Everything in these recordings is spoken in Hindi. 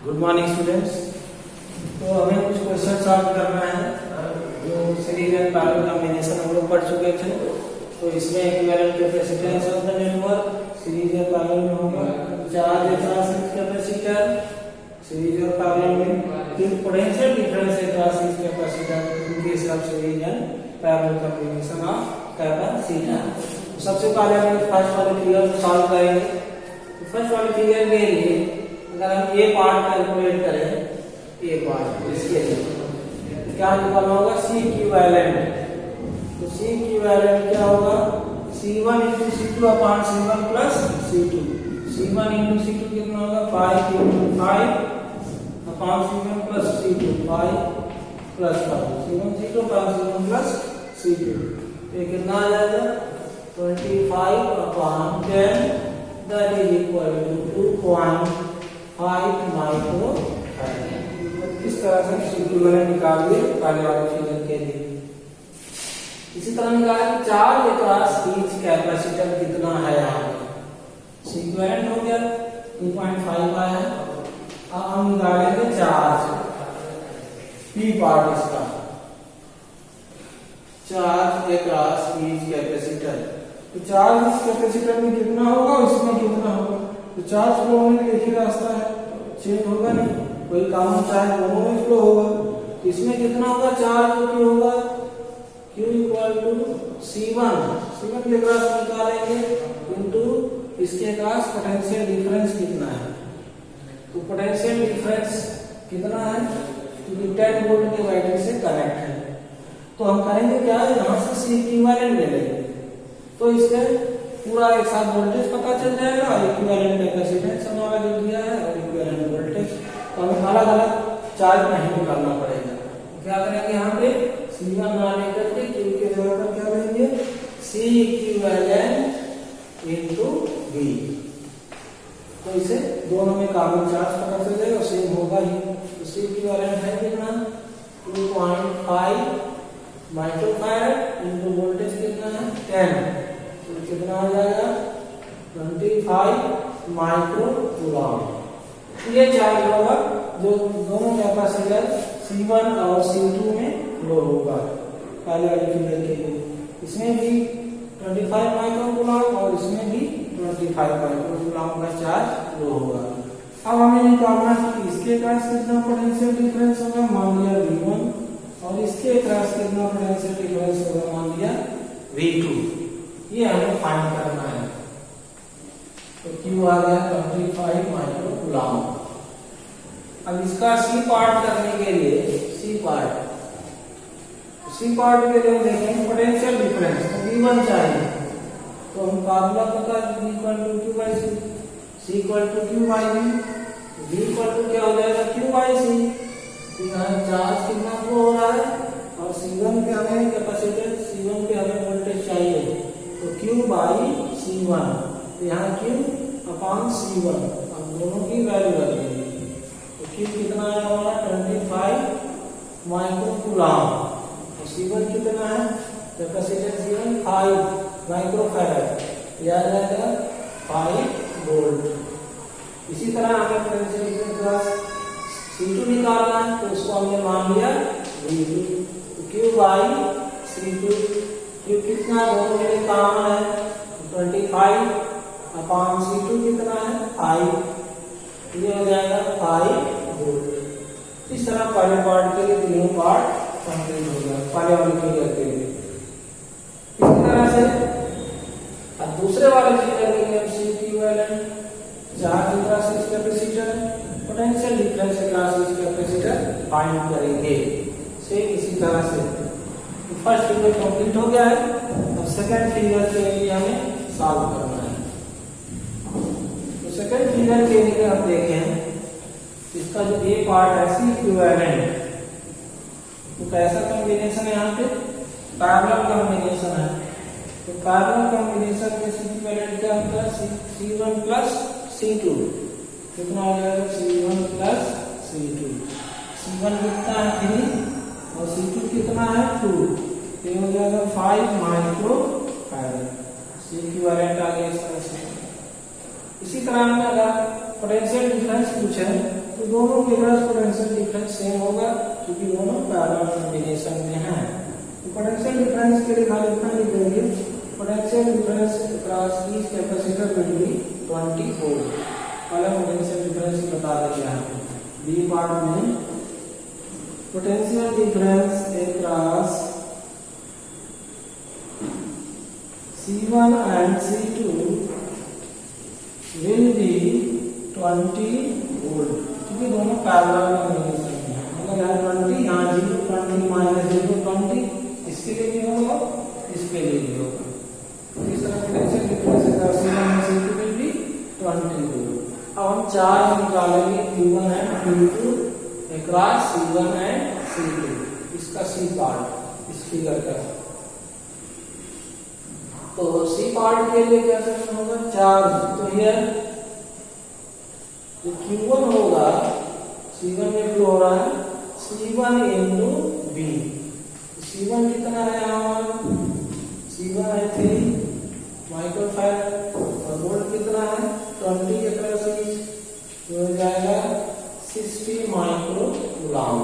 Good morning students. तो हमें कुछ क्वेश्चन सॉल्व करना है जो सीरीज एंड पैरेलल कॉम्बिनेशन हम लोग पढ़ चुके थे। तो इसमें equivalent capacitance of the network series और पैरेलल में होगा, charge across each capacitor series और पैरेलल में, फिर potential difference across each capacitor in case of series and parallel combination of capacitor. सबसे पहले हम फर्स्ट वाले फिगर को सॉल्व करेंगे। फर्स्ट वाले फिगर के लिए अगर हम ये पार्ट कैलकुलेट करें, ये पार्ट इसके लिए क्या निकालना होगा, C इक्विवेलेंट। तो C इक्विवेलेंट क्या होगा, C1 into C2 upon C1 plus C2। C1 into C2 कितना होगा, 5 into 5 upon C1 plus C2, 5 plus 5 C1 C2 upon C1 plus C2। ये कितना आ जाएगा, 25 upon 10 that is equal to 2.5 micro farad. इस तरह से C2 मैंने निकाल दिया पहले वाले फिगर के लिए। इसी तरह निकाला कि चार्ज अक्रॉस ईच कैपेसिटर कितना है यहाँ पे, C इक्विवेलेंट हो गया 2.5 आया है। अब हम निकालेंगे चार्ज P पार्ट इसका, चार्ज अक्रॉस ईच कैपेसिटर। तो चार्ज इस कैपेसिटर में कितना होगा और इसमें कितना होगा, तो चार्ज फ्लो होने का एक ही रास्ता है, चेंज होगा नहीं, कोई काम चाहे दोनों में फ्लो होगा। तो इसमें कितना होगा, चार्ज Q होगा, Q इक्वल टू C1 के क्रॉस निकालेंगे इनटू इसके क्रॉस पोटेंशियल डिफरेंस कितना है। तो पोटेंशियल डिफरेंस कितना है, क्योंकि 10 वोल्ट के बैटरी से कनेक्ट है। तो हम करेंगे क्या, यहाँ से C इक्विवेलेंट ले लेंगे, तो इससे पूरा एक साथ वोल्टेज पता चल जाएगा और इक्विवेलेंट कैपेसिटेंस हमारा जो दिया है और इक्विवेलेंट वोल्टेज। तो हमें अलग अलग चार्ज नहीं निकालना पड़ेगा। क्या करेंगे, यहाँ पे C1 ना लेकर के Q के जगह पर क्या लेंगे, C इक्विवेलेंट इनटू V। तो इसे दोनों में कॉमन चार्ज पता चल जाएगा, सेम होगा ही। तो C इक्विवेलेंट है कितना, 2.5 माइक्रो फैराड इनटू वोल्टेज कितना है 10, तो कितना हो जाएगा 25 माइक्रो कूलम। ये चार्ज होगा जो दोनों कैपेसिटर C1 और C2 में फ्लो होगा पहले वाले फिगर के लिए। इसमें भी 25 माइक्रो कूलम और इसमें भी 25 माइक्रो कूलम का चार्ज फ्लो होगा। अब हमें निकालना कि इसके पास कितना पोटेंशियल डिफरेंस होगा, मान लिया V1, और इसके क्रॉस कितना पोटेंशियल डिफरेंस होगा, मान लिया V2। ये हमें फाइंड करना है। तो Q आ गया 25 माइक्रो कूलम। अब इसका C पार्ट करने के लिए C पार्ट के लिए देखेंगे पोटेंशियल डिफरेंस, तो V1 चाहिए। तो हम फार्मूला पता है V equal to Q by C, C equal to Q by V, V equal to क्या हो जाएगा, Q बाई C। यहाँ चार्ज कितना फ्लो हो रहा है और C1 पे हमें कैपेसिटर C1 पे हमें वोल्टेज चाहिए, तो Q बाई C1। तो यहाँ Q अपॉन C1, अब दोनों की वैल्यू रखेंगे। तो Q कितना है हमारा 25 माइक्रो कूलम, और C1 कितना है, कैपेसिटर C1 5 माइक्रो फैराड, याद रहेगा 5 वोल्ट। इसी तरह हमें पोटेंशियल डिफरेंस C2 निकालना है, तो उसको हमने मान लिया V2। तो Q बाई C2, Q कितना दोनों के लिए कॉमन है, 25 अपॉन C2 कितना है 5, ये हो जाएगा 5 वोल्ट। इस तरह पहले पार्ट के लिए तीनों पार्ट कंप्लीट हो गया पहले वाले फिगर के लिए। इसी तरह से अब दूसरे वाले फिगर के लिए हम C equivalent charge across each capacitor potential difference across each capacitor find करेंगे। सेम इसी तरह से तो फर्स्ट फिगर कंप्लीट हो गया है। अब सेकंड फिगर के लिए हमें सॉल्व करना है। तो सेकंड फिगर के लिए हम देखें इसका जो ए पार्ट है C इक्विवेलेंट, तो कैसा कॉम्बिनेशन है, यहाँ पे पैरेलल कॉम्बिनेशन है। तो पैरेलल कॉम्बिनेशन में C इक्विवेलेंट क्या होता है, C1 प्लस C2, कितना हो जाएगा C1 प्लस C2। C1 कितना है 3 और C2 कितना है 2, ये हो जाएगा 5 माइक्रो फैराड। C इक्विवेलेंट आ गया इस तरह से। इसी तरह में अगर पोटेंशियल डिफरेंस पूछे तो तो दोनों के पास पोटेंशियल डिफरेंस सेम होगा क्योंकि दोनों पैरेलल कॉम्बिनेशन में हैं। तो पोटेंशियल डिफरेंस के लिए खाली इतना लिख देंगे, potential difference across each capacitor will be 20 volt. पहले पोटेंशियल डिफरेंस बता देते हैं बी पार्ट में। Potential difference across C1 and C2 will be 20 volt क्योंकि दोनों पैरेलल कॉम्बिनेशन में है। मतलब यहाँ 20, यहाँ 0, 20 माइनस 0 20, इसके लिए भी होगा, इसके लिए भी होगा। तो इस तरह potential difference across C1 and C2 will be 20 volt. अब हम चार्ज निकालेंगे Q1 and Q2 across C1 and C2, इसका C पार्ट इस फिगर का। तो सी पार्ट के लिए क्या करना होगा, चार्ज। तो हियर जो Q1 होगा C1 में फ्लो हो रहा है C1 इंटू बी। C1 कितना है यहाँ, C1 है 3 माइक्रोफैराड और वोल्ट कितना है 20 के क्रॉस ईच हो जाएगा 60 माइक्रो कूलम्ब।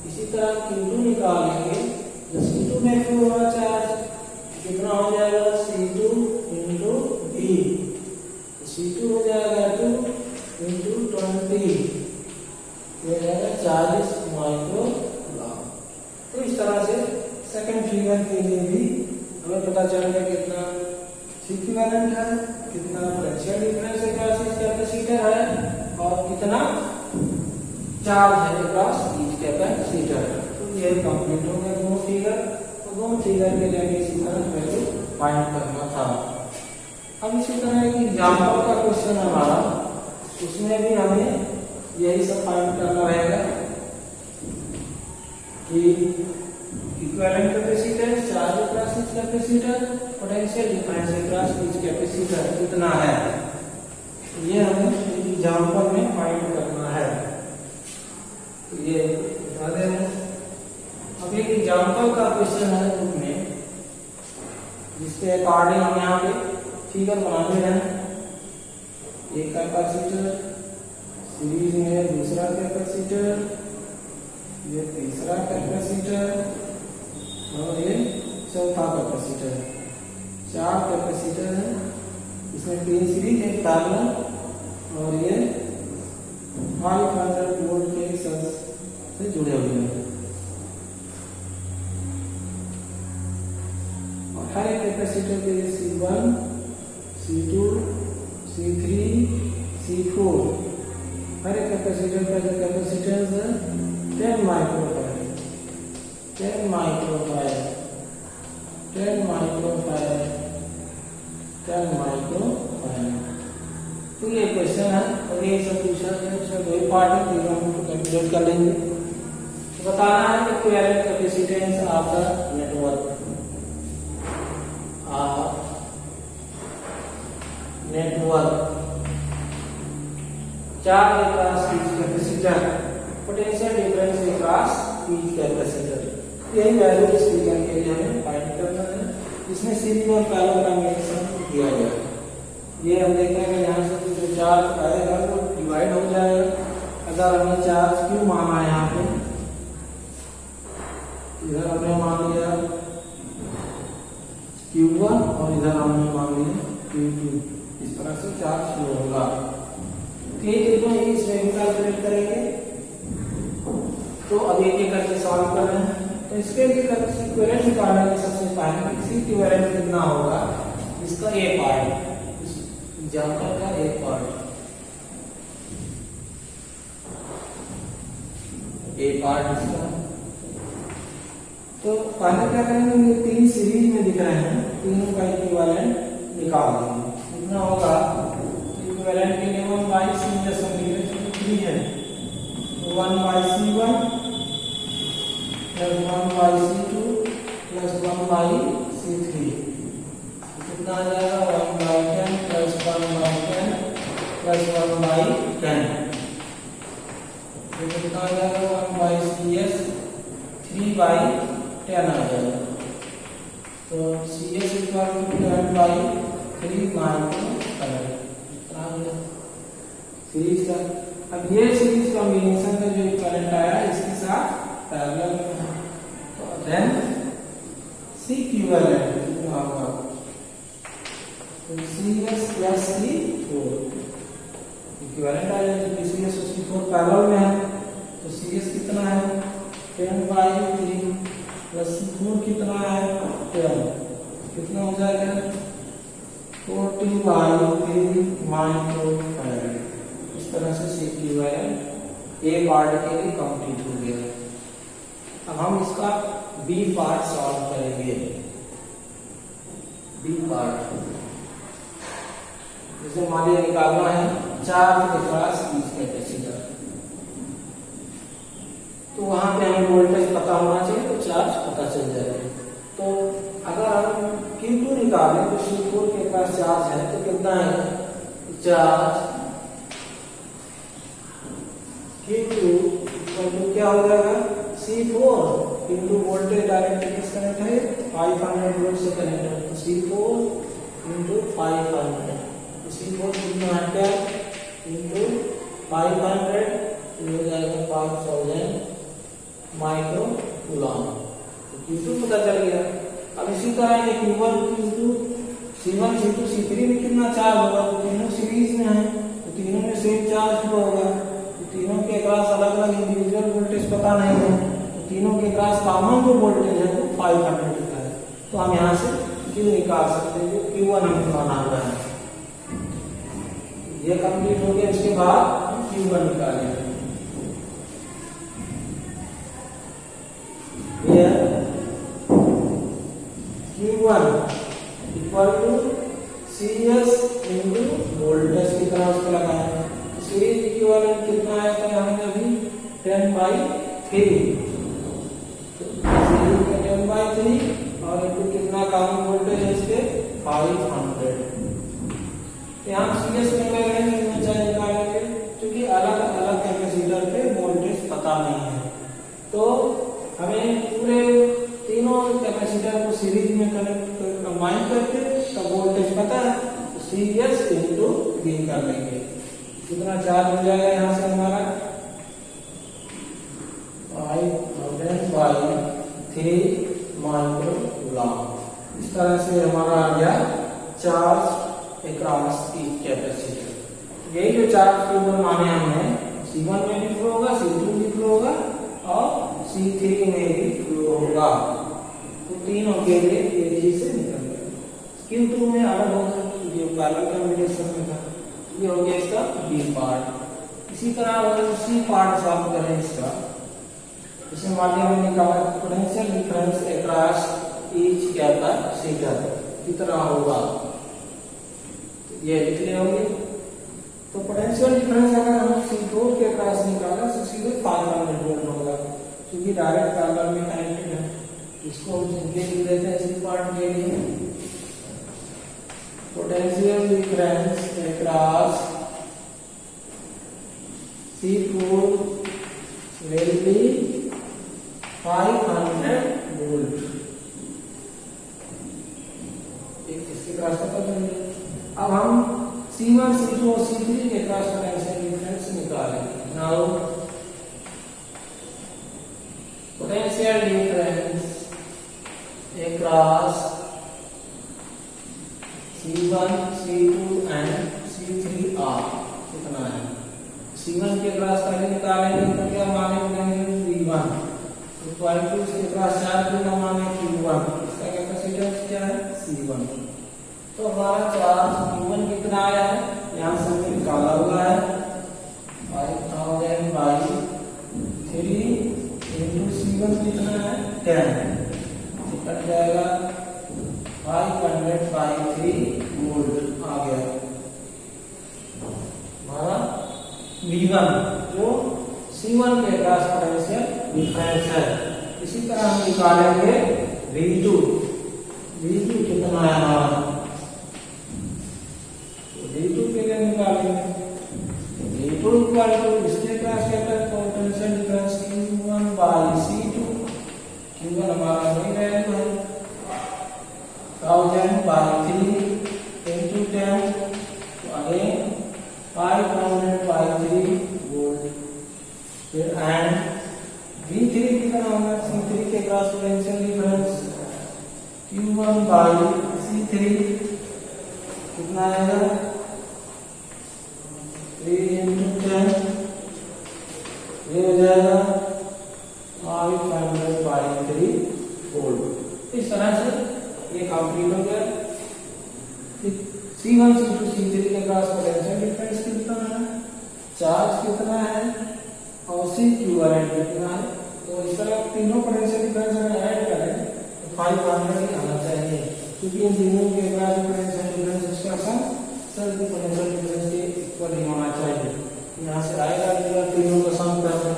इसी तरह Q2 निकालेंगे, जो C2 में फ्लो हो रहा चार्ज कितना हो जाएगा C2 इंटू बी। C2 हो जाएगा 2 इंटू 20, ये जाएगा 40 माइक्रो कूलम्ब। तो इस तरह से सेकंड फिगर के लिए भी हमें पता चल गया कितना इक्विवेलेंट है, कितना potential difference across each capacitor है और कितना चार्ज है अक्रॉस ईच कैपेसिटर। तो ये कंप्लीट हो गया दोनों फिगर। दोनों फिगर के लिए इसी तरह वैल्यू फाइंड करना था। अब इसी तरह एक एग्जाम्पल का क्वेश्चन हमारा, उसमें भी हमें यही सब फाइंड करना रहेगा कि equivalent capacitance, charge across each capacitor, potential difference across each capacitor कितना है, ये हमें एग्जाम्पल में फाइंड करना है। तो ये बता दें। अब एक एग्जाम्पल का क्वेश्चन है बुक में, जिसके अकॉर्डिंग हम यहाँ पे फिगर बनाने हैं। एक कैपेसिटर, सीरीज में दूसरा कैपेसिटर, ये तीसरा कैपेसिटर और ये चौथा कैपेसिटर। 4 कैपेसिटर है, इसमें 3 सीरीज एक पैरेलल और ये 500 वोल्ट के सोर्स से जुड़े हुए हैं। हर एक कैपेसिटर के लिए C1, C2, C3, C4, हर एक कैपेसिटर का जो कैपेसिटेंस है 10 माइक्रोफैराड, 10 माइक्रोफैराड, 10 माइक्रोफैराड, 10 माइक्रोफैराड। तो ये क्वेश्चन है और ये सब पूछा है, इसमें 2 पार्ट है, तीनों को कैलकुलेट कर लेंगे। तो बताना है कि equivalent capacitance of the network, charge across each capacitor, potential difference across each capacitor. यही वैल्यू इस फिगर के लिए हमें फाइंड करना है। इसमें सीरीज और पैरेलल कॉम्बिनेशन दिया गया है। ये हम देखेंगे यहाँ से जो चार्ज आएगा वो डिवाइड हो जाएगा। अगर हमने चार्ज क्यू माना है, यहाँ पे इधर हमने मान लिया Q1 और इधर हमने मान लिया Q2, इस तरह से चार्ज फ्लो होगा। ठीक है, इसमें भी कैलकुलेट करेंगे। तो अब एक एक करके सॉल्व कर रहे हैं। तो इसके लिए इक्विवेलेंट निकालने के सबसे पहले इसी इक्विवेलेंट कितना होगा, इसका ए पार्ट, इस एग्जांपल का ए पार्ट, ए पार्ट इसका। तो पहले क्या करेंगे, ये 3 सीरीज में दिख रहे हैं, तीनों का इक्विवेलेंट निकाल देंगे। कितना होगा, इक्विवेलेंट के लिए 1/C जैसा लिखे 3 है, 1/C1 plus 1/C2 plus 1/C3, कितना आ जाएगा 1/10 प्लस 1/10 प्लस 1/10, कितना आ जाएगा 1/CS 3/10 आ जाएगा। तो CS equal to 10/3 microfarad series का। अब ये सीरीज कॉम्बिनेशन का जो करंट आया इसके साथ पैरेलल में है, तो देन सी इक्विवेलेंट कितना होगा, तो CS प्लस C4 इक्विवेलेंट आ जाएगा, क्योंकि CS और C4 पैरेलल में है, तो CS कितना है 10/3 प्लस C4 कितना है 10, कितना हो जाएगा 40/3 माइक्रोफैराड। इस तरह से C इक्विवेलेंट ए पार्ट के लिए कंप्लीट हो गया। अब हम इसका बी पार्ट सॉल्व करेंगे। बी पार्ट जैसे मान लिया निकालना है चार्ज के पास बीच कैपेसिटर, तो वहां पे हमें वोल्टेज पता होना चाहिए, तो चार्ज पता चल जाएगा। तो अगर हम Q2 निकालें तो C4 के पास चार्ज है, तो कितना है चार्ज Q2 तो क्या हो जाएगा C4 इंटू वोल्टेज डायरेक्ट किस कनेक्ट है 500 वोल्ट से कनेक्ट है, तो C4 इंटू 500, तो C4 कितना है 10 इंटू 500 हो जाएगा 5000 माइक्रो कूलम, तो Q2 पता चल गया। अब इसी तरह ये Q1 Q2 C1 C2 C3 में कितना चार्ज होगा, तो तीनों सीरीज में है, तो तीनों में सेम चार्ज होगा, तो तीनों के अक्रॉस अलग अलग इंडिविजुअल वोल्टेज पता नहीं है, तो तीनों के अक्रॉस कॉमन जो वोल्टेज है वो 500 का है, तो हम यहाँ से Q निकाल सकते हैं, जो Q1 हमें माना हुआ है। ये कंप्लीट हो गया, इसके बाद हम Q1 निकालेंगे। Q1 equal to CS into voltage कितना उसको लगाया है, तो सीरीज इक्विवेलेंट कितना आया था हमें अभी 10/3, तो सीरीज का 10/3 और इनटू कितना कॉमन वोल्टेज है इसके 500। यहाँ CS निकालेंगे चाहे निकालेंगे, क्योंकि अलग अलग कैपेसिटर पे वोल्टेज पता नहीं है, तो हमें पूरे तीनों कैपेसिटर को सीरीज में कनेक्ट कंबाइन करके तब वोल्टेज पता है, तो CS इंटू V कर लेंगे, कितना चार्ज हो जाएगा यहाँ से हमारा 500/3 माइक्रो कूलम। इस तरह से हमारा आ गया चार्ज अक्रॉस ईच कैपेसिटर। यही जो चार्ज Q1 माने हमने C1 में भी फ्लो होगा, C2 में भी फ्लो होगा और C3 में भी फ्लो होगा, तो तीनों के लिए ये चीज से निकल गया। Q2 में अलग होगा, ये पैरेलल कॉम्बिनेशन में था। ये हो गया इसका बी पार्ट। इसी तरह अगर सी पार्ट सॉल्व करें इसका, जैसे मान लिया हमने निकाला potential difference across each capacitor कितना होगा, ये लिख होंगे। तो पोटेंशियल डिफरेंस अगर हम C4 के अक्रॉस निकाला तो सीधे 500 वोल्ट होगा, क्योंकि डायरेक्ट पैरेलल में कनेक्टेड है। इसको हम सिंपली लिख देते हैं इसी पार्ट के लिए, potential difference across C4 will be 500 volt. इसके क्रॉस पता चल गया। अब हम C1 C2 और C3 के क्रॉस पोटेंशियल डिफरेंस निकालेंगे। Now potential difference across C1 C2 and C3 R कितना है। C1 के क्रॉस पहले निकालेंगे तो क्या मानेंगे V1 इक्वल टू इसके क्रॉस चार्ज कितना माने Q1, इसका कैपेसिटेंस क्या है C1। तो हमारा चार्ज Q1 कितना आया है, यहाँ से हमने निकाला हुआ है 5000/3 इंटू C1 कितना है 10, कट जाएगा 500/3 वोल्ट आ गया हमारा V1 जो C1 के क्रॉस पोटेंशियल डिफरेंस है। इसी तरह हम निकालेंगे V2 कितना है हमारा, V2 के लिए निकालेंगे V2 इक्वल टू इसके cross potential difference Q1/C2। Q1 हमारा वही वैल्यू है 1000/3 into 10, तो अगेन 500/3 वोल्ट। फिर एंड V3 कितना होगा, C3 के cross potential difference Q1 by C3 कितना आएगा 3 into 10, ये हो जाएगा 500 बाई 3 वोल्ट। इस तरह से ये कंप्लीट हो गया। C1 C2 C3 के क्रॉस पोटेंशियल डिफरेंस कितना है, चार्ज कितना है और CQ कितना है। तो इस तरह तीनों पोटेंशियल डिफरेंस अगर ऐड करें तो 500 ही आना चाहिए, क्योंकि इन तीनों के cross potential difference expression self potential difference के इक्वल ही होना चाहिए। यहाँ से आएगा तीनों का सम करना।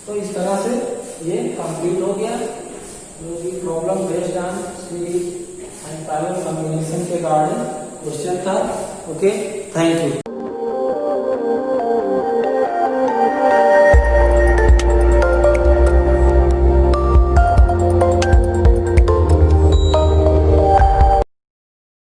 तो इस तरह से ये कंप्लीट हो गया जो कि problem based on series and parallel combination के रिगार्डिंग क्वेश्चन था। Okay, thank you.